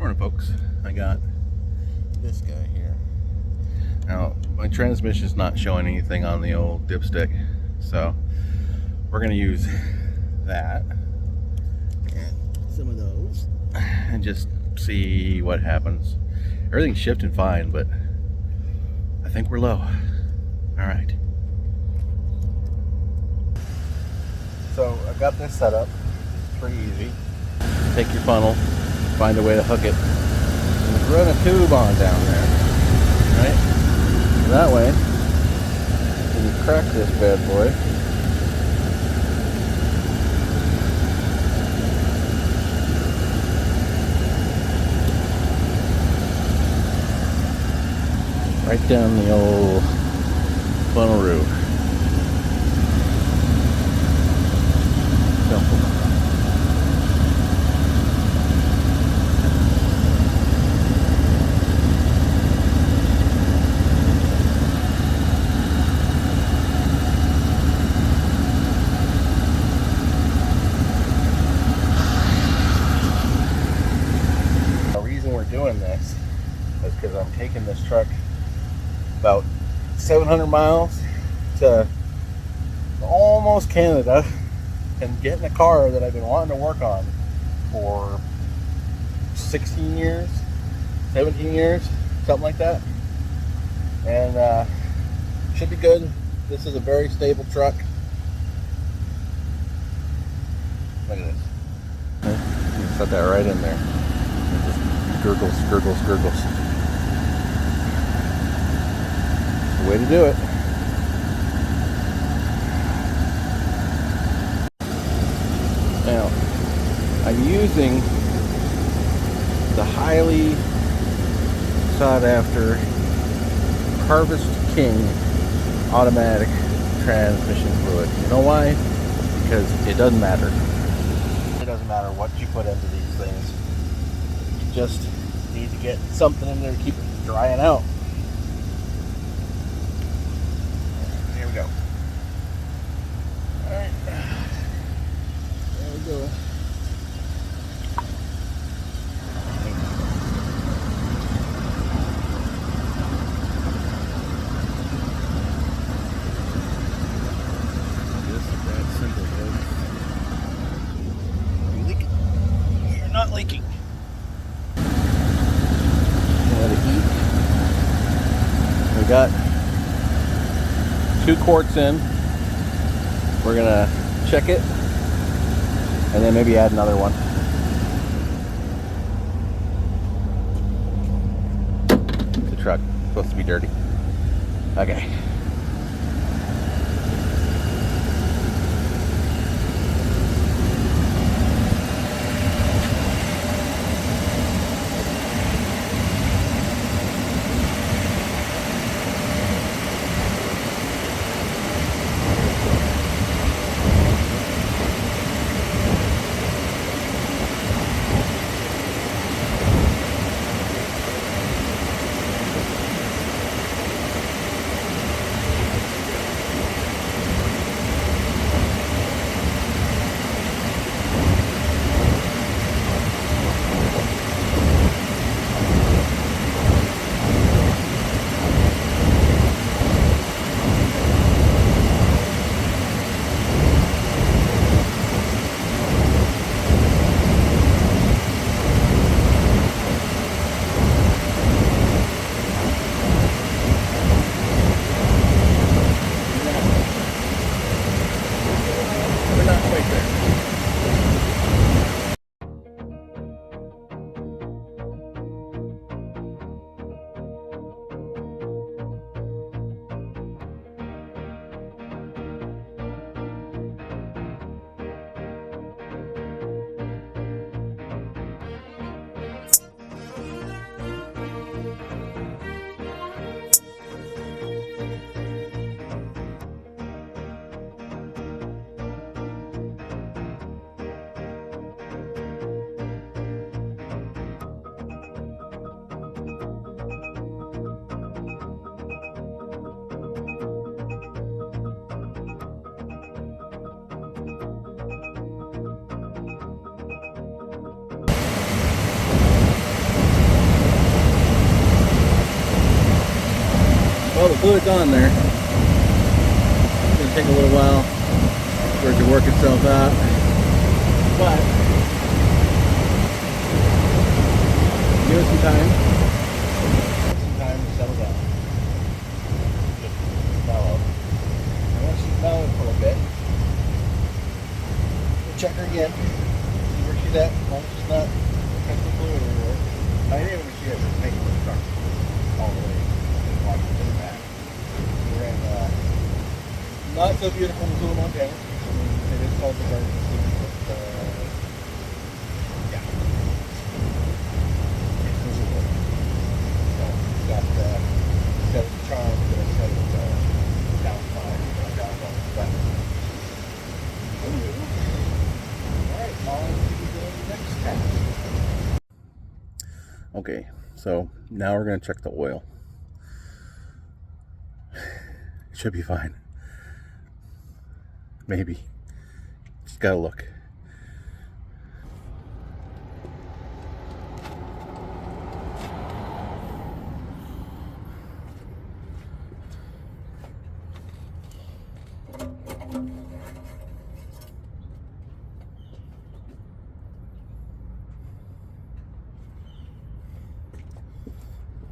Morning, folks. I got this guy here. Now, my transmission's not showing anything on the old dipstick, so we're going to use that and some of those and just see what happens. Everything's shifting fine, but I think we're low. All right. So I've got this set up. It's pretty easy. Take your funnel, find a way to hook it, and run a tube on down there, right? That way, when you crack this bad boy, right down the old funnel root. Simple. Doing this is because I'm taking this truck about 700 miles to almost Canada and getting a car that I've been wanting to work on for 16 years, 17 years, something like that, and should be good. This is a very stable truck. Look at this. You set that right in there. Gurgles, gurgles, gurgles. The way to do it. Now, I'm using the highly sought after Harvest King automatic transmission fluid. You know why? Because it doesn't matter. It doesn't matter what you put into these things. Just need to get something in there to keep it drying out. Here we go. Alright. There we go. This is that simple, folks. Are you leaking? You're not leaking. We got 2 quarts in. We're gonna check it and then maybe add another one. It's a truck, it's supposed to be dirty. Okay. fluid's on there. It's going to take a little while for it to work itself out, but give it some time. To settle down. Just mellow. And once she's mellowed for a little bit, we'll check her again. See where she's at. As long as she's not catching fluid anymore. I didn't even see it just making the truck all the way. Watch it in the back. We're in not so beautiful Missoula, Montana. It is called the Garden City, but yeah. It's Missoula. So it's got its charm, but it's got its downside, downfall. But alright, on to the next task. Okay, so now we're going to check the oil. It should be fine. Maybe. Just gotta look.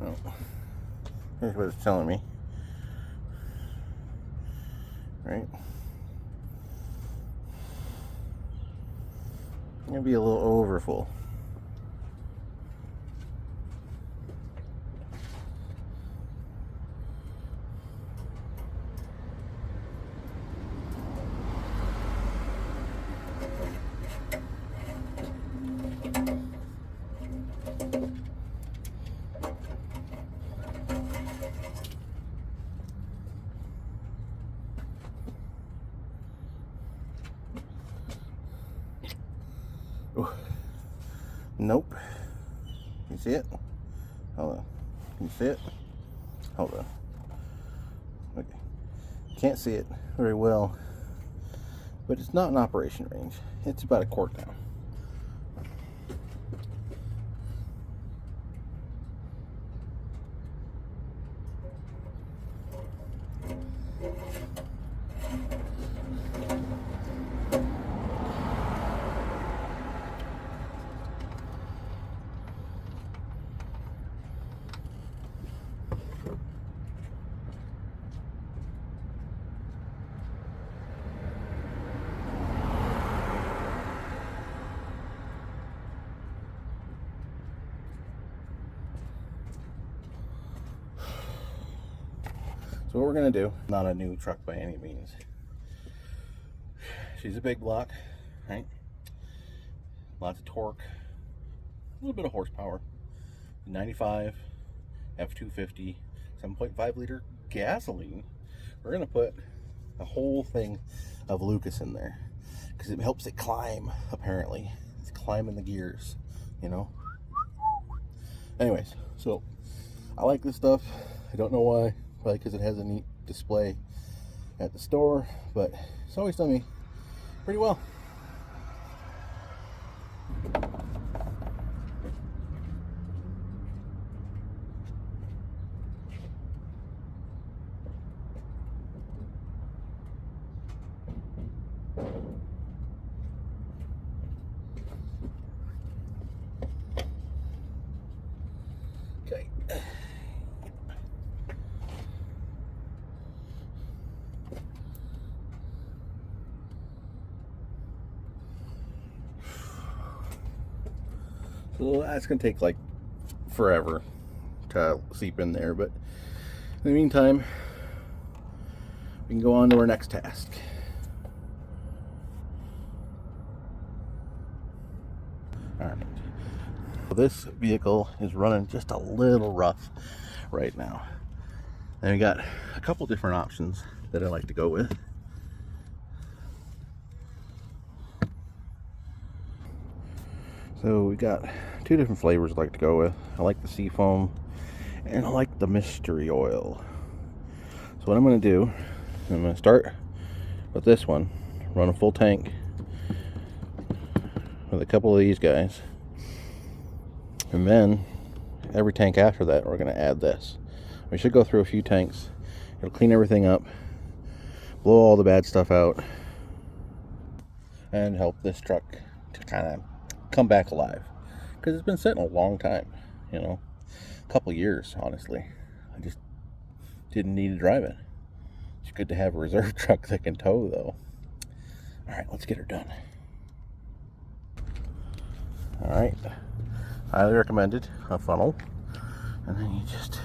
Oh. Here's what it's telling me. Right? Gonna be a little overfull. Ooh. Nope. You see it? Hold on. Can you see it? Hold on. Okay. Can't see it very well, but it's not in operation range. It's about a quart down. So what we're gonna do, not a new truck by any means. She's a big block, right? Lots of torque, a little bit of horsepower. 95 F250, 7.5 liter gasoline. We're gonna put a whole thing of Lucas in there because it helps it climb. Apparently, it's climbing the gears, you know. Anyways, so I like this stuff. I don't know why. Probably because it has a neat display at the store, but it's always done me pretty well. Okay. So that's gonna take like forever to seep in there, but in the meantime, we can go on to our next task. All right. So this vehicle is running just a little rough right now. And we got a couple different options that I like to go with. So we got two different flavors I like to go with. I like the seafoam and I like the mystery oil. So what I'm going to do, I'm going to start with this one, run a full tank with a couple of these guys, and then every tank after that we're going to add this. We should go through a few tanks It'll clean everything up, blow all the bad stuff out, and help this truck to kind of come back alive. Because it's been sitting a long time, you know, a couple years, honestly. I just didn't need to drive it. It's good to have a reserve truck that can tow, though. All right, let's get her done. All right, highly recommended, a funnel, and then you just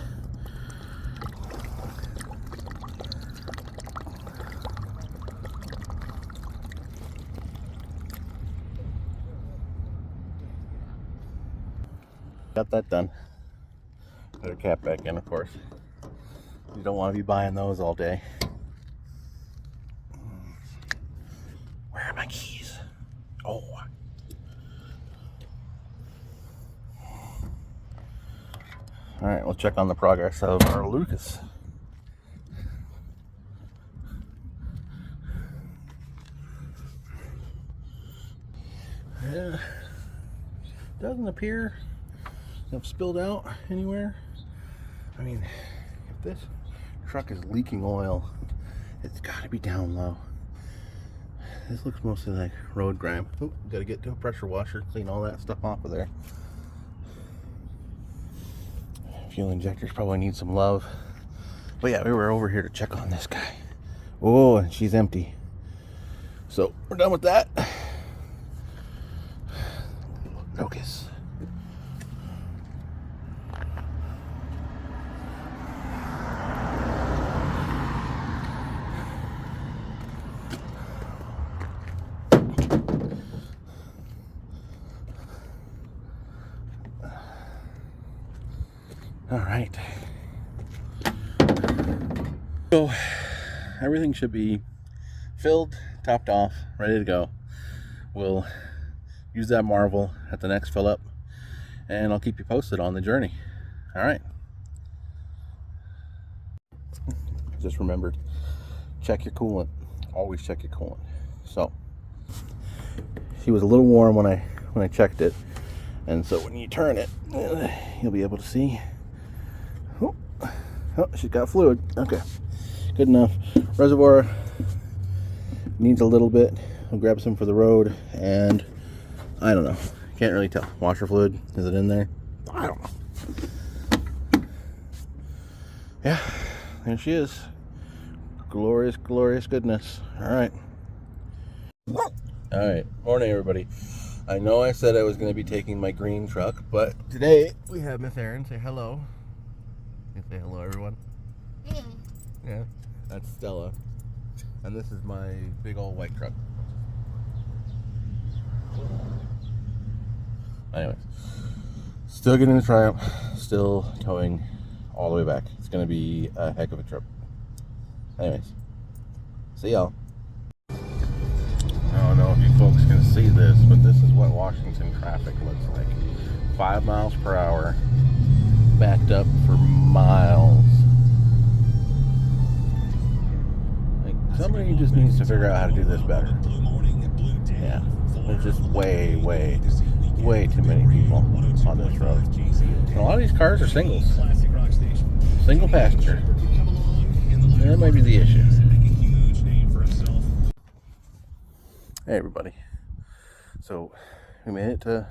got that done. Put her cap back in, of course. You don't want to be buying those all day. Where are my keys? Oh. All right, we'll check on the progress of our Lucas. Yeah, doesn't appear to have spilled out anywhere. I mean, if this truck is leaking oil, it's got to be down low. This looks mostly like road grime. Oh, gotta get to a pressure washer, clean all that stuff off of there. Fuel injectors probably need some love. But yeah, we were over here to check on this guy. Oh, and she's empty. So we're done with that. Focus. All right. So everything should be filled, topped off, ready to go. We'll use that Marvel at the next fill up, and I'll keep you posted on the journey. All right. Just remembered, check your coolant. Always check your coolant. So she was a little warm when I checked it, and so when you turn it, you'll be able to see. Oh, she's got fluid. Okay, good enough. Reservoir needs a little bit. I'll grab some for the road, and I don't know. Can't really tell. Washer fluid, is it in there? I don't know. Yeah, there she is. Glorious, glorious goodness. All right. All right. Morning, everybody. I know I said I was going to be taking my green truck, but today we have Miss Erin. Say hello. You say hello, everyone. Yeah, that's Stella, and this is my big old white truck. Anyways, still getting the Triumph, still towing all the way back. It's going to be a heck of a trip. Anyways, see y'all. I don't know if you folks can see this, but this is what Washington traffic looks like. 5 miles per hour, backed up for miles. Like, somebody just needs to figure out how to do this better. Yeah, there's just way too many people on this road. And a lot of these cars are singles. Single passenger. And that might be the issue. Hey everybody. So we made it to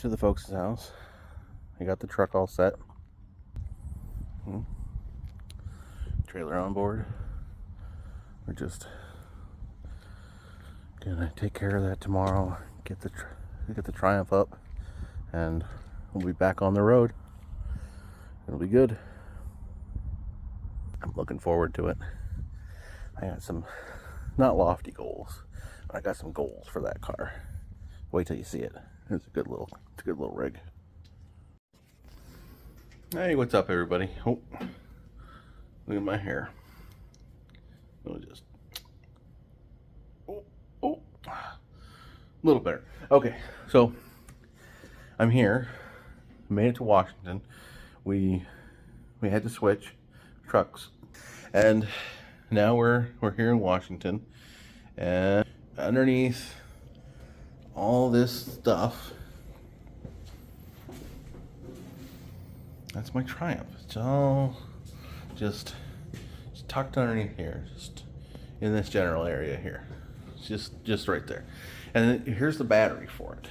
the folks' house. I got the truck all set. Trailer on board. We're just gonna take care of that tomorrow. Get the Triumph up, and we'll be back on the road. It'll be good. I'm looking forward to it. I got some not lofty goals, but I got some goals for that car. Wait till you see it. It's a good little rig. Hey, what's up, everybody? Oh, look at my hair. Let me just. Oh, a little better. Okay, so I'm here. Made it to Washington. We had to switch trucks, and now we're here in Washington, and underneath all this stuff, that's my Triumph. It's all just tucked underneath here, just in this general area here, just right there. And then here's the battery for it.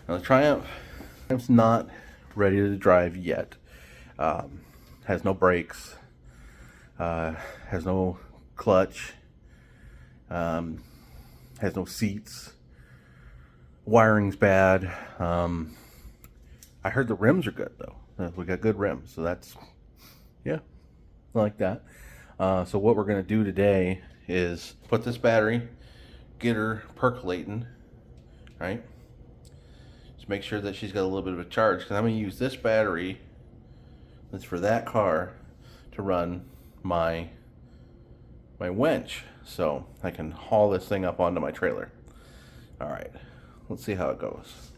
Now the Triumph's not ready to drive yet. Has no brakes, has no clutch, has no seats. Wiring's bad. I heard the rims are good though. We got good rims, so that's, yeah, I like that. So what we're gonna do today is put this battery, get her percolating, right? Just make sure that she's got a little bit of a charge, because I'm gonna use this battery that's for that car to run my winch, so I can haul this thing up onto my trailer. All right, let's see how it goes.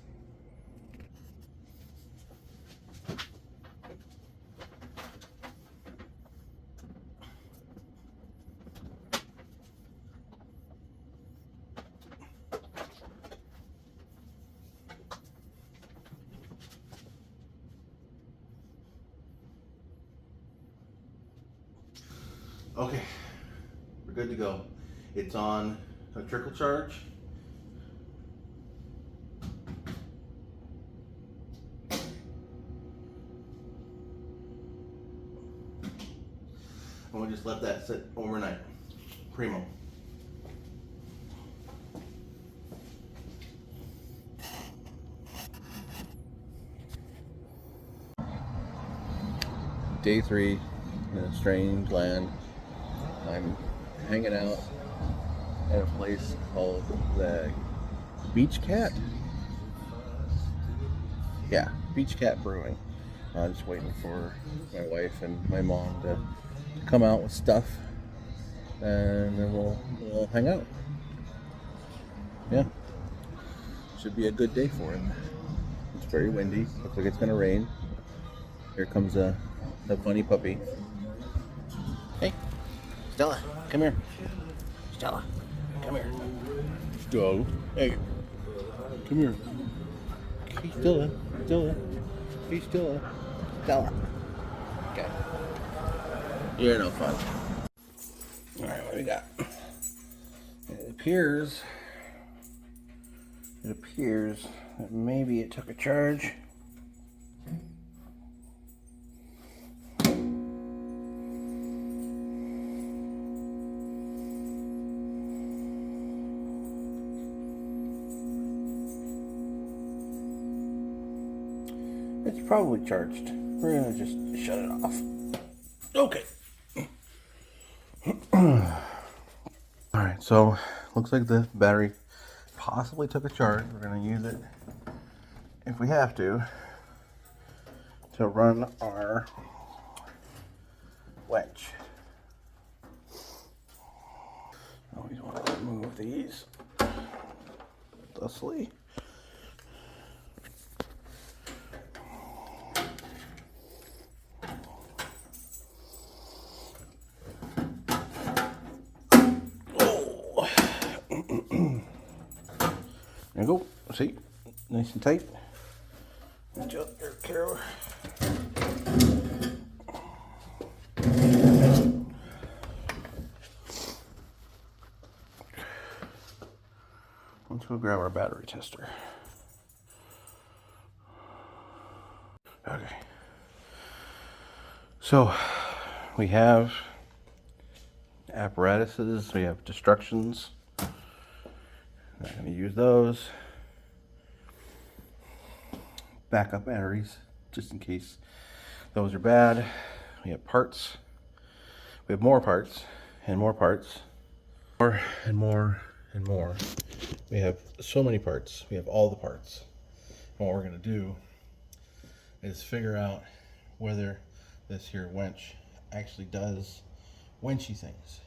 Okay, we're good to go. It's on a trickle charge. And we'll just let that sit overnight. Primo. Day 3 in a strange land. I'm hanging out at a place called the Beach Cat. Yeah, Beach Cat Brewing. I'm just waiting for my wife and my mom to come out with stuff, and then we'll hang out. Yeah, should be a good day for it. It's very windy. Looks like it's gonna rain. Here comes a funny puppy. Hey, Stella, come here. Stella, come here. Go. Hey, come here. Hey, Stella, Stella. Hey, Stella. Stella. Okay. You're no fun. All right, what do we got? It appears that maybe it took a charge. It's probably charged. We're gonna just shut it off. Okay. Alright, so looks like the battery possibly took a charge. We're gonna use it, if we have to run our winch. Always want to remove these thusly. There you go. See, nice and tight. Adjust your carrier. Let's go grab our battery tester. Okay. So we have apparatuses, we have destructions. Not going to use those. Backup batteries, just in case those are bad. We have parts. We have more parts and more parts. More and more and more. We have so many parts. We have all the parts. And what we're going to do is figure out whether this here winch actually does winchy things.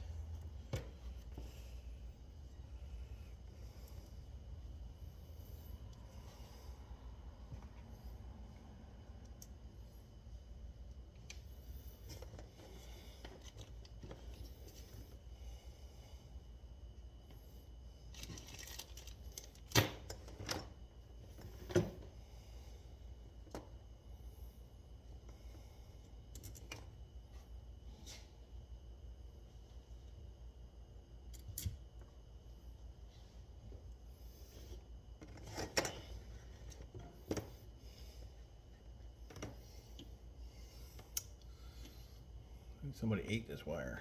Somebody ate this wire.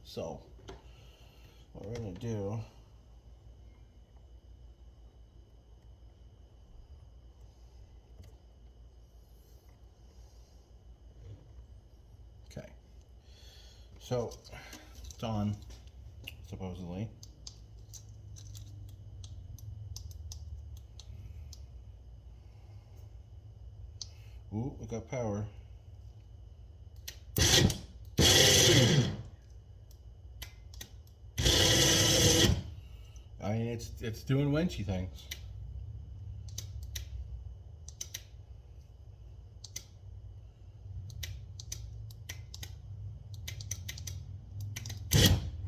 So what we're gonna do, okay, so it's on, supposedly. Ooh, we got power. I mean, it's doing winchy things.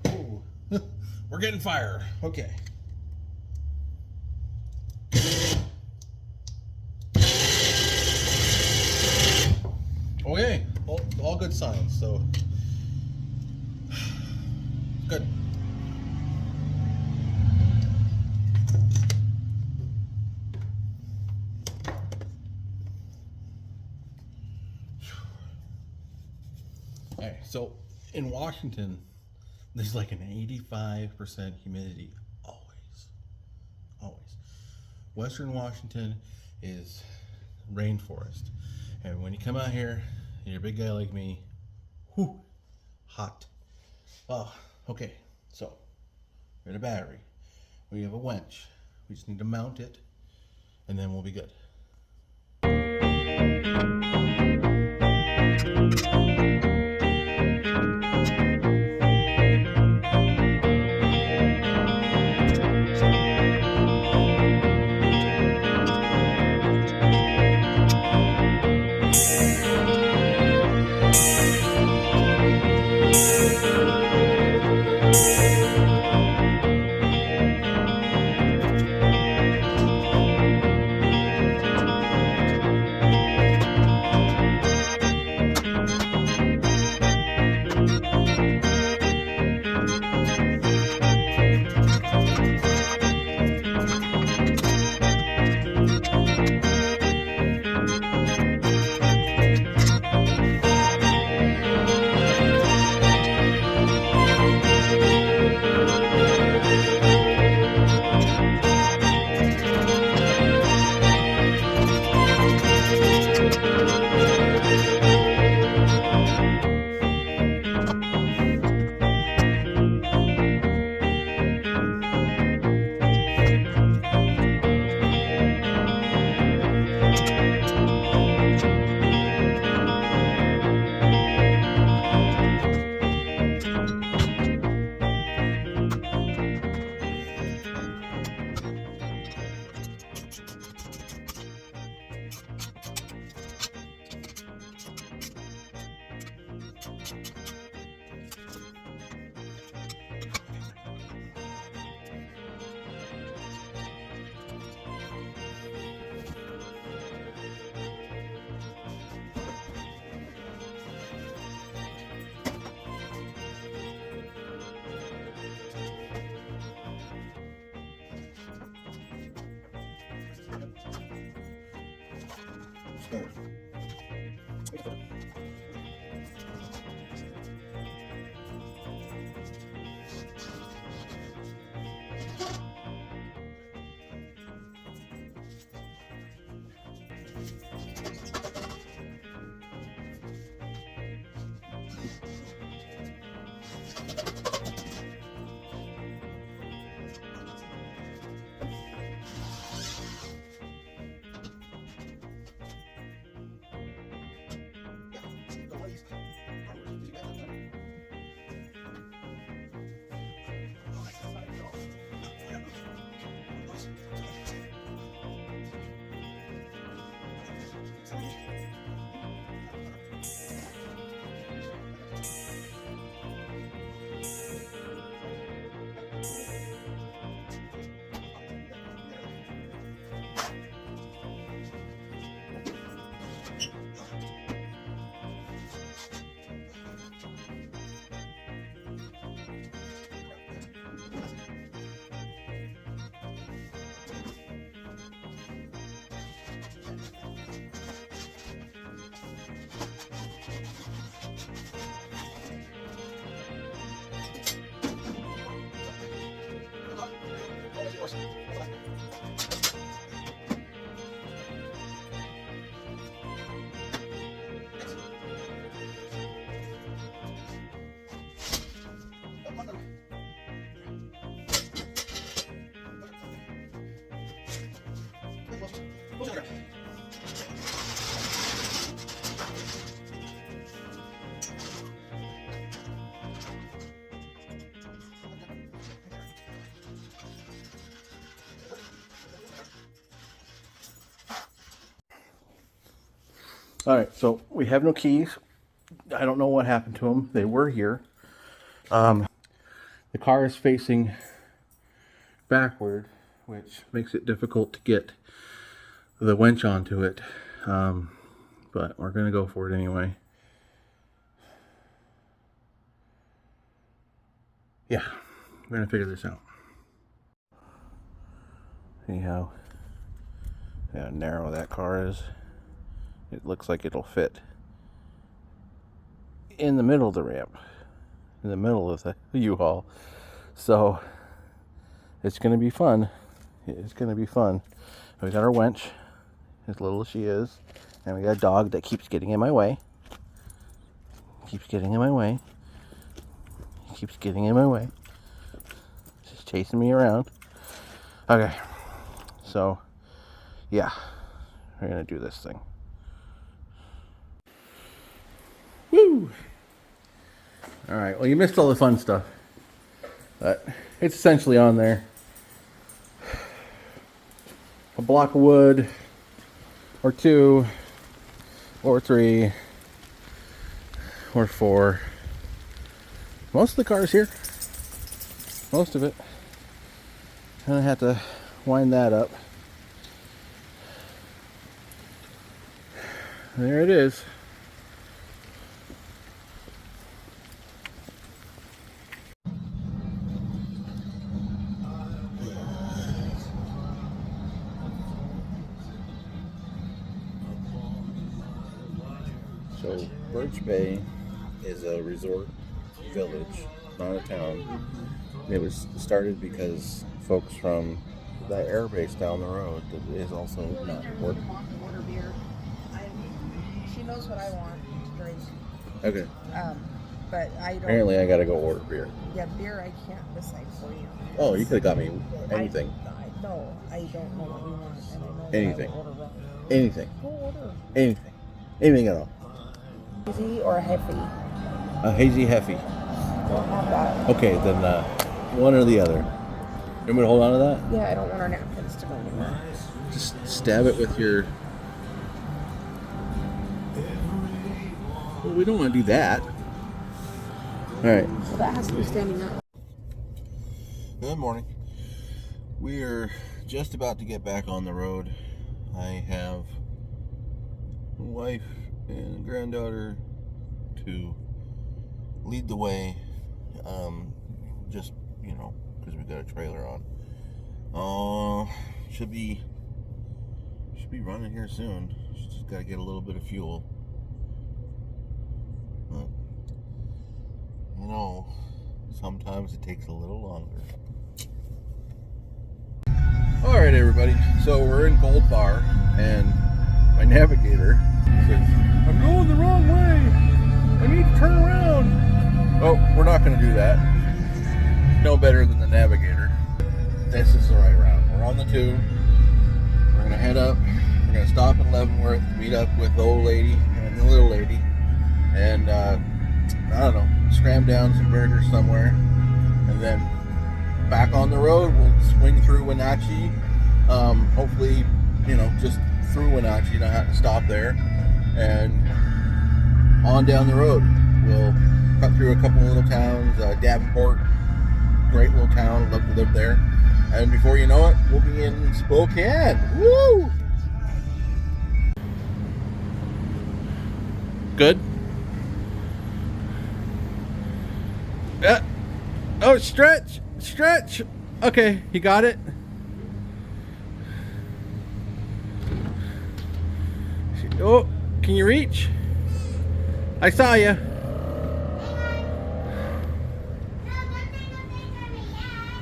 Ooh, we're getting fire. Okay. Okay, all good signs. So good. Okay, so in Washington, there's like an 85% humidity always. Always. Western Washington is rainforest. And when you come out here, you're a big guy like me, whew, hot. Oh, okay, so we're at a battery. We have a winch. We just need to mount it, and then we'll be good. All right, so we have no keys. I don't know what happened to them. They were here. The car is facing backward, which makes it difficult to get the winch onto it. But we're gonna go for it anyway. Yeah, we're gonna figure this out. See how narrow that car is? It looks like it'll fit in the middle of the ramp, in the middle of the U-Haul. So it's gonna be fun. It's gonna be fun. We got our winch, as little as she is, and we got a dog that keeps getting in my way. Keeps getting in my way. Keeps getting in my way. Just chasing me around. Okay. So, yeah. We're gonna do this thing. Woo! Alright, well you missed all the fun stuff. But it's essentially on there. A block of wood, or 2, or 3, or 4. Most of the car's here. Most of it. I'm gonna have to wind that up. There it is. So Birch Bay is a resort village, not a town. It was started because folks from that air base down the road that is also not order beer. She knows what I want to drink. Okay. But I don't. Apparently, I gotta go order beer. Yeah, beer I can't decide for you. Oh, you could have got me anything. No, I don't know what you want, and I know Anything. that I will order wrong. Anything. Go order. Anything. Anything at all. Hazy or heavy? A hazy heffy. Don't have that. Okay, then one or the other. You want me to hold on to that? Yeah, I don't want our napkins to go anywhere. Just stab it with your... Well, we don't want to do that. Alright. Well, that has to be standing up. Good morning. We are just about to get back on the road. I have a wife and a granddaughter to lead the way. Just, you know, because we got a trailer on. Should be running here soon. Just got to get a little bit of fuel. But, you know, sometimes it takes a little longer. Alright everybody, so we're in Gold Bar and my navigator says, I'm going the wrong way, I need to turn around. Oh, we're not going to do that. No better than the navigator. This is the right route. We're on the 2. We're going to head up. We're going to stop in Leavenworth, meet up with the old lady and the little lady, and I don't know, scram down some burgers somewhere, and then back on the road. We'll swing through Wenatchee. Hopefully, you know, just through Wenatchee, not have to stop there, and on down the road. We'll cut through a couple little towns. Davenport, great little town. Love to live there. And before you know it, we'll be in Spokane. Woo! Good. Oh, stretch. Okay, you got it. Oh, can you reach? I saw you.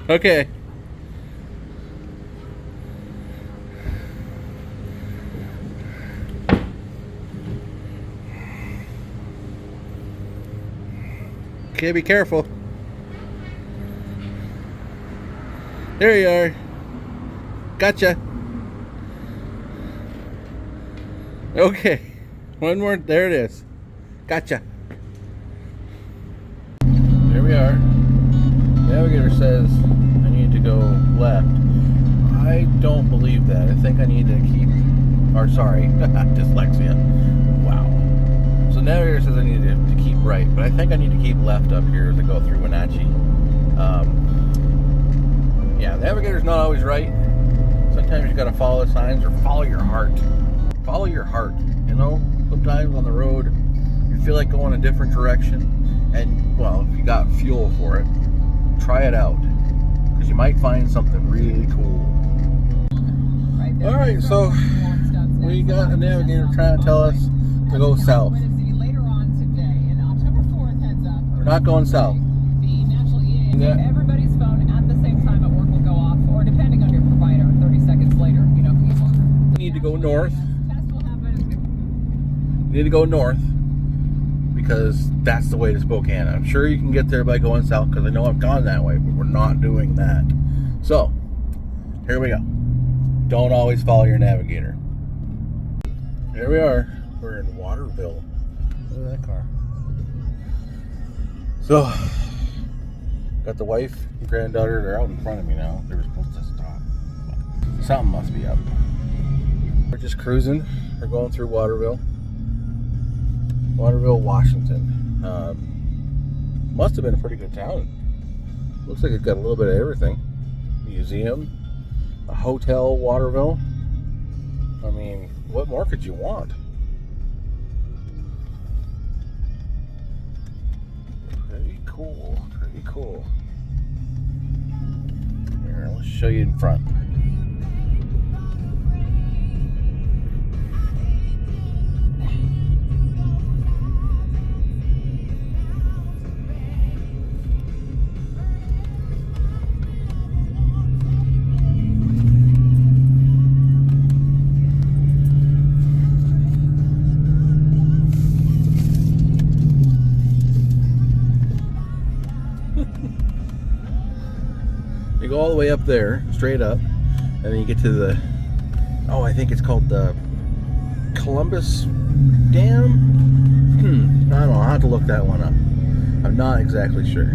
Okay. Okay, be careful. There you are. Gotcha. Okay, one more. There it is. Gotcha. There we are. Navigator says I need to go left. I don't believe that. I think I need to keep, or sorry, dyslexia. Wow. So navigator says I need to keep right, but I think I need to keep left up here as I go through Wenatchee. Yeah, navigator's not always right. Sometimes you gotta follow the signs or follow your heart. Follow your heart. You know, sometimes on the road you feel like going a different direction, and well, if you got fuel for it, try it out because you might find something really cool. All right, so we got a navigator trying to tell us to go south. We're not going south. Everybody's phone at the same time at work will go off, or depending on your provider, 30 seconds later, you know, We need to go north. We need to go north because that's the way to Spokane. I'm sure you can get there by going south because I know I've gone that way, but we're not doing that. So, here we go. Don't always follow your navigator. Here we are. We're in Waterville. Look at that car. So, got the wife and granddaughter. They're out in front of me now. They were supposed to stop. Something must be up. We're just cruising. We're going through Waterville, Washington. Must have been a pretty good town. Looks like it's got a little bit of everything. Museum, a hotel, Waterville. I mean, what more could you want? Pretty cool, pretty cool. Here, let's show you in front. You go all the way up there, straight up, and then you get to the, oh, I think it's called the Columbus Dam? I don't know, I'll have to look that one up. I'm not exactly sure.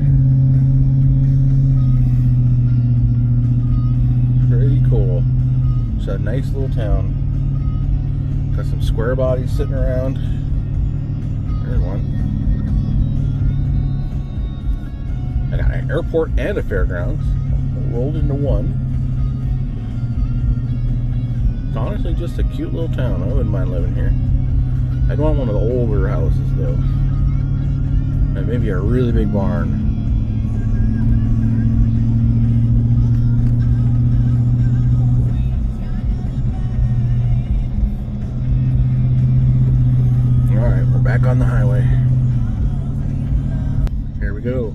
Pretty cool. It's a nice little town. Got some square bodies sitting around. There's one. I got an airport and a fairgrounds rolled into one. It's honestly just a cute little town. I wouldn't mind living here. I'd want one of the older houses though, and maybe a really big barn. All right, we're back on the highway. Here we go.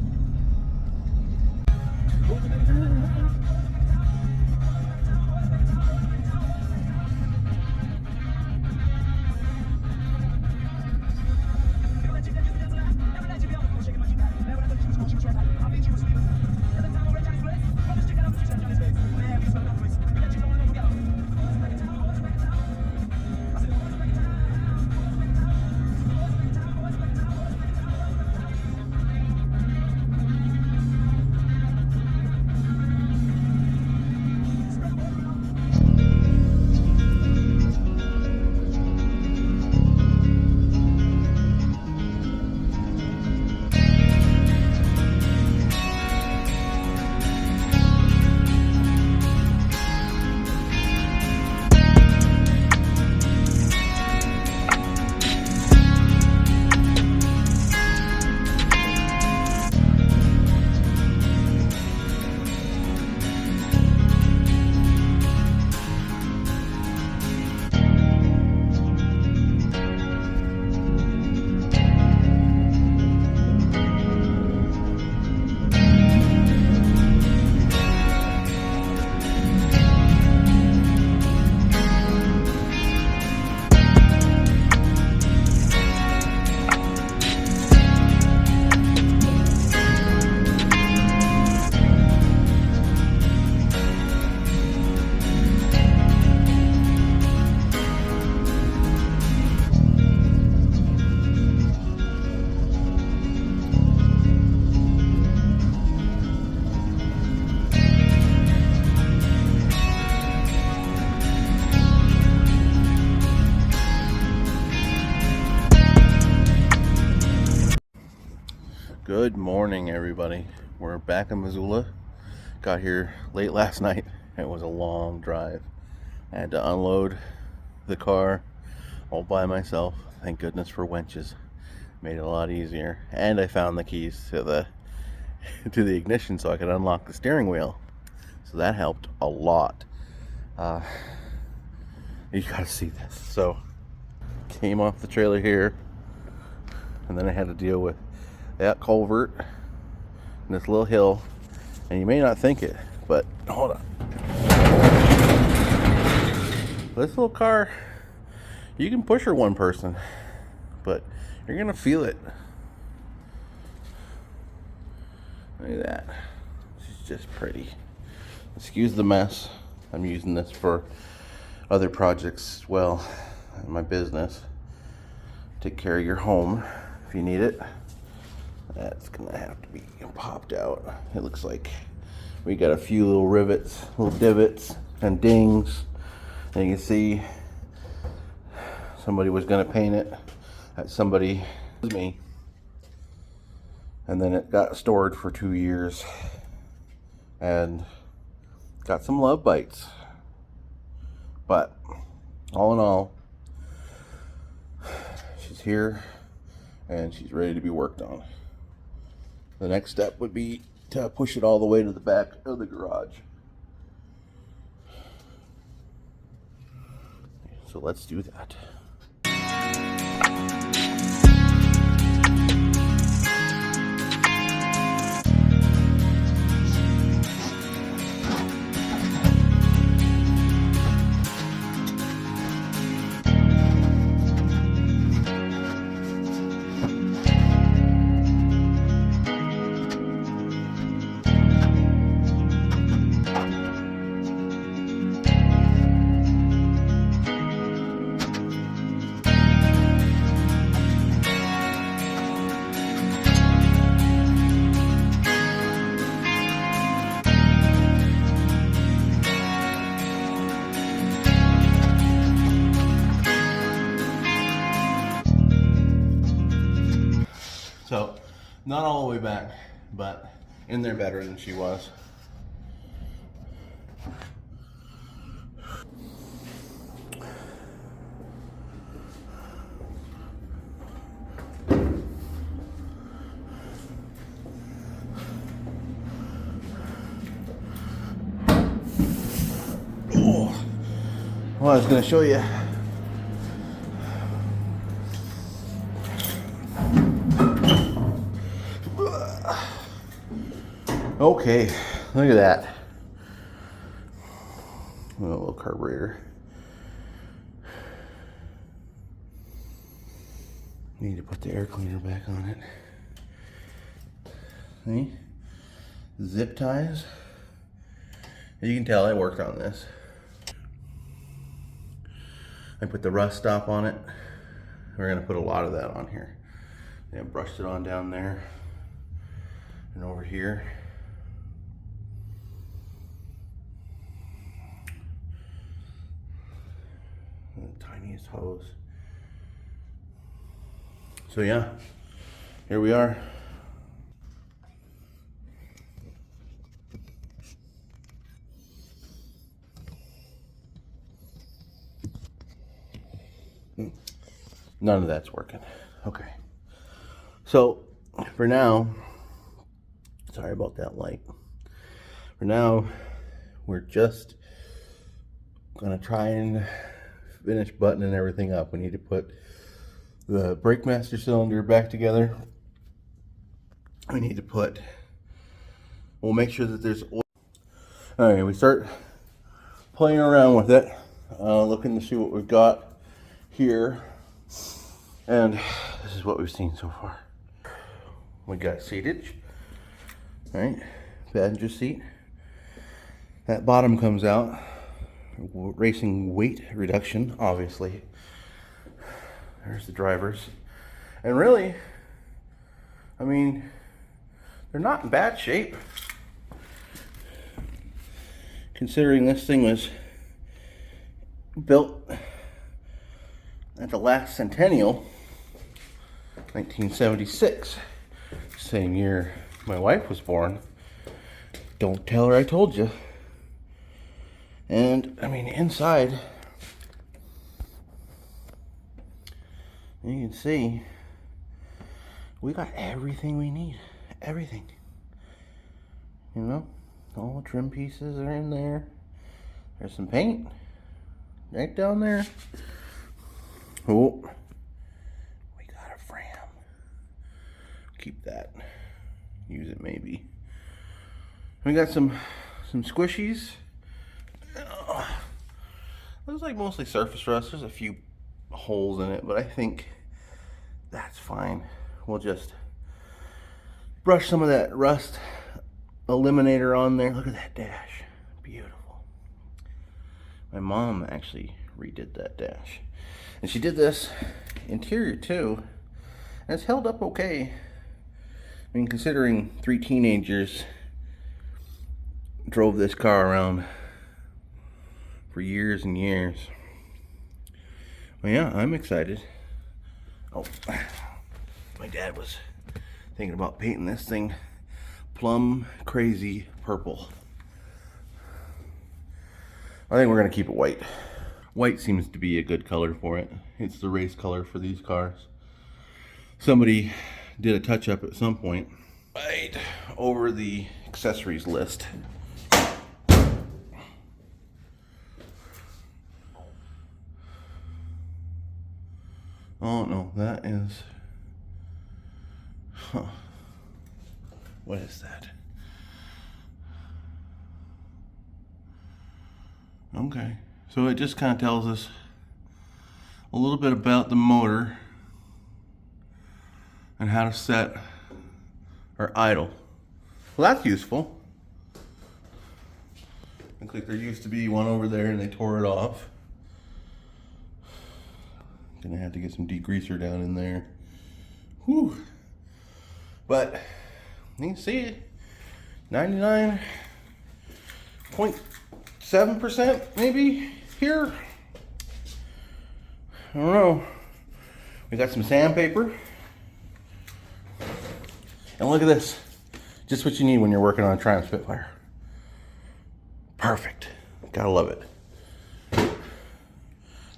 Good morning, everybody. We're back in Missoula. Got here late last night. It was a long drive. I had to unload the car all by myself. Thank goodness for winches. Made it a lot easier. And I found the keys to the ignition so I could unlock the steering wheel. So that helped a lot. You gotta see this. So came off the trailer here, and then I had to deal with that culvert and this little hill. And you may not think it, but hold on. This little car, you can push her one person, but you're gonna feel it. Look at that. She's just pretty. Excuse the mess. I'm using this for other projects as well in my business. Take care of your home if you need it. That's gonna have to be popped out. It looks like we got a few little rivets, little divots and dings. And you can see somebody was gonna paint it. That somebody was me. And then it got stored for 2 years and got some love bites. But all in all, she's here and she's ready to be worked on. The next step would be to push it all the way to the back of the garage. So let's do that. So, not all the way back, but in there better than she was. Oh, well, I was going to show you. Okay, look at that. A little carburetor. Need to put the air cleaner back on it. See? Zip ties. As you can tell, I worked on this. I put the rust stop on it. We're gonna put a lot of that on here. I brushed it on down there and over here. The tiniest hose. So yeah, here we are. None of that's working. Okay. So for now, sorry about that light. For now, we're just gonna try and finish buttoning everything up. We need to put the brake master cylinder back together. We need to we'll make sure that there's oil. All right, we start playing around with it, looking to see what we've got here. And this is what we've seen so far. We got seatage, right? Passenger seat. That bottom comes out. Racing weight reduction, obviously. There's the drivers. And really, I mean, they're not in bad shape. Considering this thing was built at the last centennial, 1976. same year my wife was born. Don't tell her I told you. And I mean, inside, you can see we got everything we need. Everything. You know, all the trim pieces are in there. There's some paint right down there. Oh, we got a Fram. Keep that. Use it maybe. We got some squishies. Looks like mostly surface rust. There's a few holes in it, but I think that's fine. We'll just brush some of that rust eliminator on there. Look at that dash. Beautiful. My mom actually redid that dash. And she did this interior too. And it's held up okay. I mean, considering 3 teenagers drove this car around for years and years. Well, yeah, I'm excited. Oh, my dad was thinking about painting this thing plum crazy purple. I think we're gonna keep it white. White seems to be a good color for it. It's the race color for these cars. Somebody did a touch up at some point right over the accessories list. Oh no, that is, what is that? Okay, so it just kind of tells us a little bit about the motor and how to set or idle. Well, that's useful. Looks like there used to be one over there and they tore it off. Gonna have to get some degreaser down in there. Whew. But you can see it, 99.7% maybe here. I don't know. We got some sandpaper. And look at this. Just what you need when you're working on a Triumph Spitfire. Perfect. Gotta love it.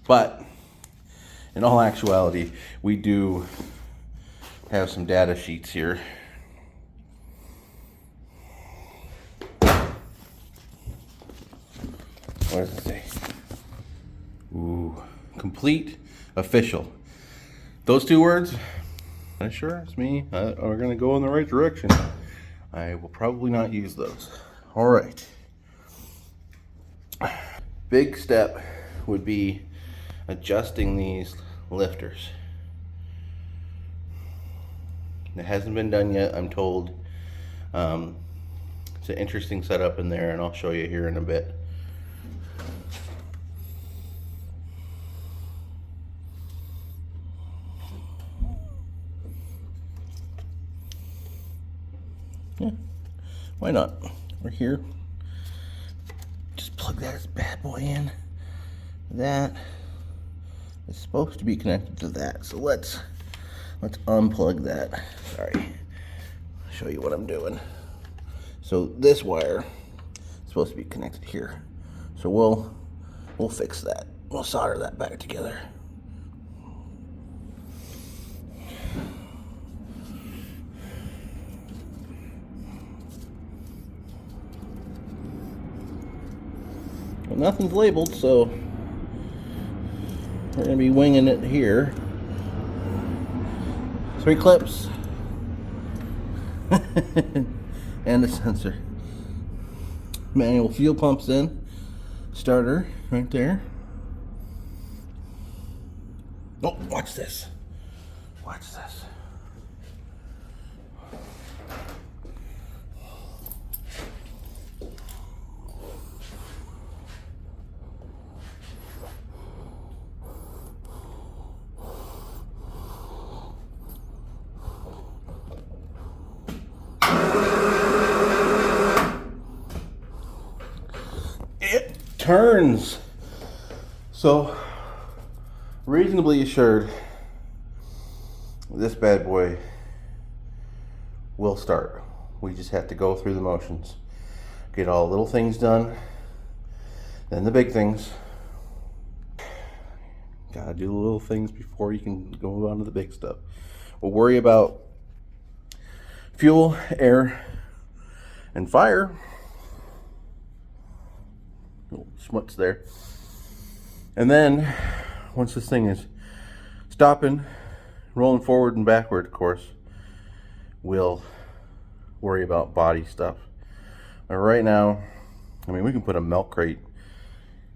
But in all actuality, we do have some data sheets here. What does it say? Ooh, complete, official. Those 2 words assures me we're gonna go in the right direction. I will probably not use those. All right. Big step would be adjusting these lifters. It hasn't been done yet, I'm told. It's an interesting setup in there, and I'll show you here in a bit. Yeah, why not? We're here. Just plug that bad boy in. That is supposed to be connected to that, so let's unplug that. Sorry, I'll show you what I'm doing. So this wire is supposed to be connected here, so we'll fix that. We'll solder that back together. Well, nothing's labeled, so we're going to be winging it here. 3 clips. And the sensor. Manual fuel pumps in. Starter right there. Oh, watch this. Watch this. It turns. So, reasonably assured, this bad boy will start. We just have to go through the motions. Get all the little things done, then the big things. Gotta do the little things before you can go on to the big stuff. We'll worry about fuel, air, and fire. Little schmutz there. And then, once this thing is stopping, rolling forward and backward, of course, we'll worry about body stuff. But right now, I mean, we can put a milk crate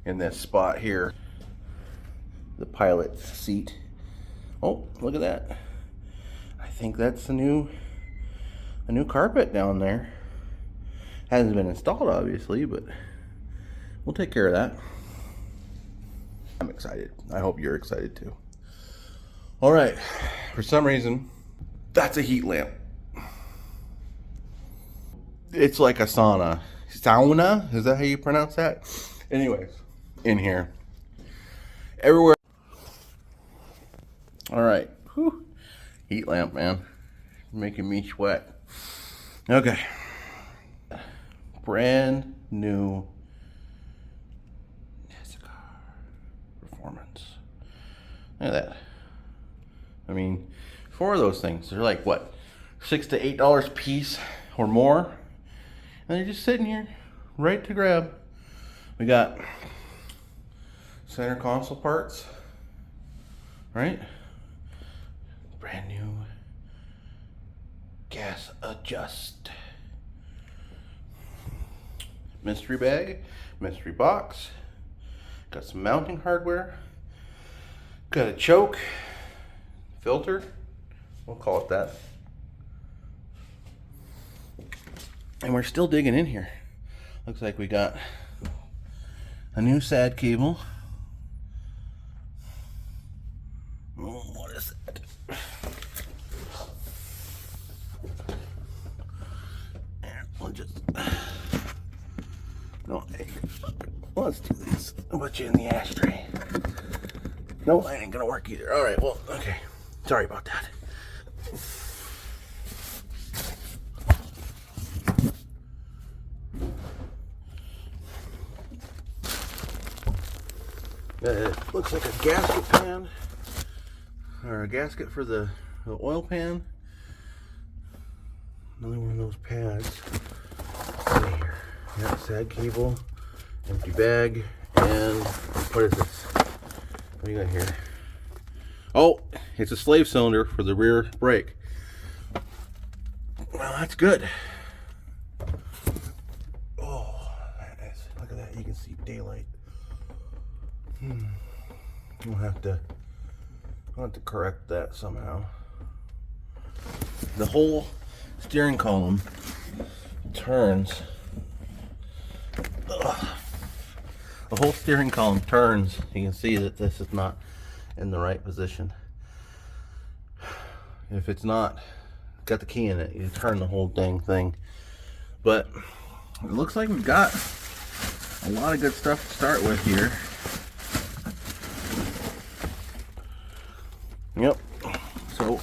in this spot here. The pilot's seat. Oh, look at that. I think that's a new carpet down there. Hasn't been installed, obviously, but we'll take care of that. I'm excited. I hope you're excited too. All right. For some reason, that's a heat lamp. It's like a sauna. Sauna? Is that how you pronounce that? Anyways, in here. Everywhere. All right. Whew. Heat lamp, man. Making me sweat. Okay. Brand new performance. Look at that. I mean, 4 of those things, they're like what, $6 to $8 a piece or more, and they're just sitting here, right to grab. We got center console parts, right? Brand new gas adjust. Mystery bag, mystery box. Got some mounting hardware. Got a choke, filter, we'll call it that. And we're still digging in here. Looks like we got a new SAD cable. Oh, what is that? And we'll just, no, let's do this. I'll put you in the ashtray. No, that ain't gonna work either. All right, well, okay. Sorry about that. Looks like a gasket pan, or a gasket for the oil pan. Another one of those pads. Right here. Yeah, SAG cable, empty bag, and what is this? What do you got here? Oh, it's a slave cylinder for the rear brake. Well, that's good. Oh, that is, look at that. You can see daylight. I'll have to correct that somehow. The whole steering column turns. Ugh. The whole steering column turns. You can see that this is not in the right position. If it's not got the key in it, you turn the whole dang thing. But it looks like we've got a lot of good stuff to start with here. Yep. So,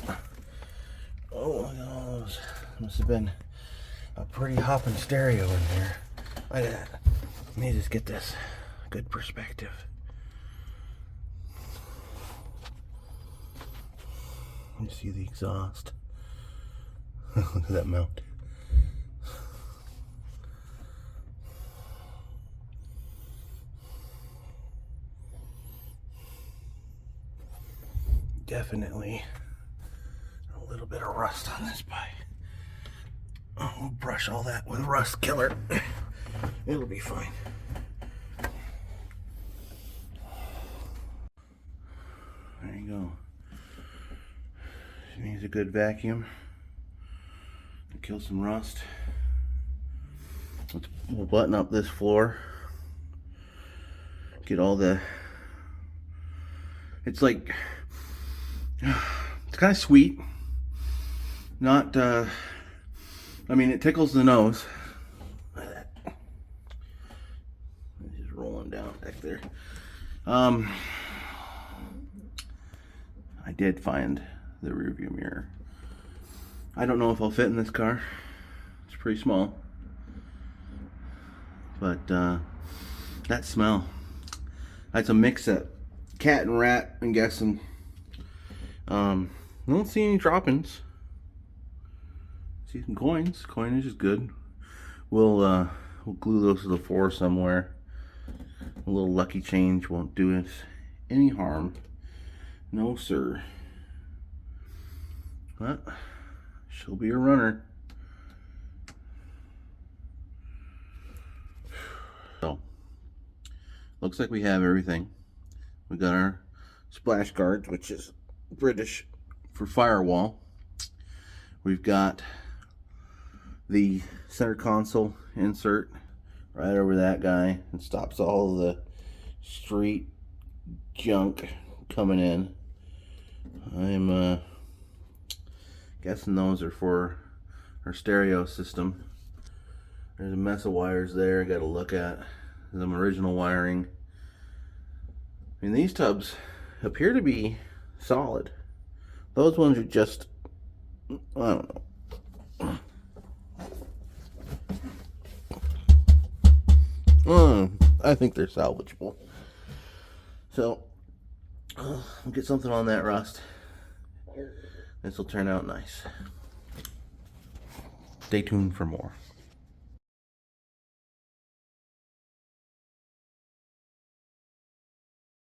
oh, look at all those. Must have been a pretty hopping stereo in there. Look at that. Let me just get this good perspective. You see the exhaust. Look at that mount. Definitely a little bit of rust on this bike. We'll brush all that with rust killer. It'll be fine. There you go. She needs a good vacuum to kill some rust. We'll button up this floor. Get all the, it's like, it's kind of sweet. Not, I mean, it tickles the nose. Look at that. It's just rolling down back there. I did find the rearview mirror. I don't know if I'll fit in this car. It's pretty small. But that smell. That's a mix of cat and rat, I'm guessing. I don't see any droppings. See some coins. Coinage is good. We'll glue those to the floor somewhere. A little lucky change won't do us any harm. No, sir. But she'll be a runner. So, looks like we have everything. We got our splash guards, which is British for firewall. We've got the center console insert right over that guy and stops all the street junk coming in. I'm guessing those are for our stereo system. There's a mess of wires there I gotta look at. Some original wiring. I mean, these tubs appear to be solid. Those ones are just, I don't know. I think they're salvageable. So, I'll get something on that rust. This will turn out nice. Stay tuned for more.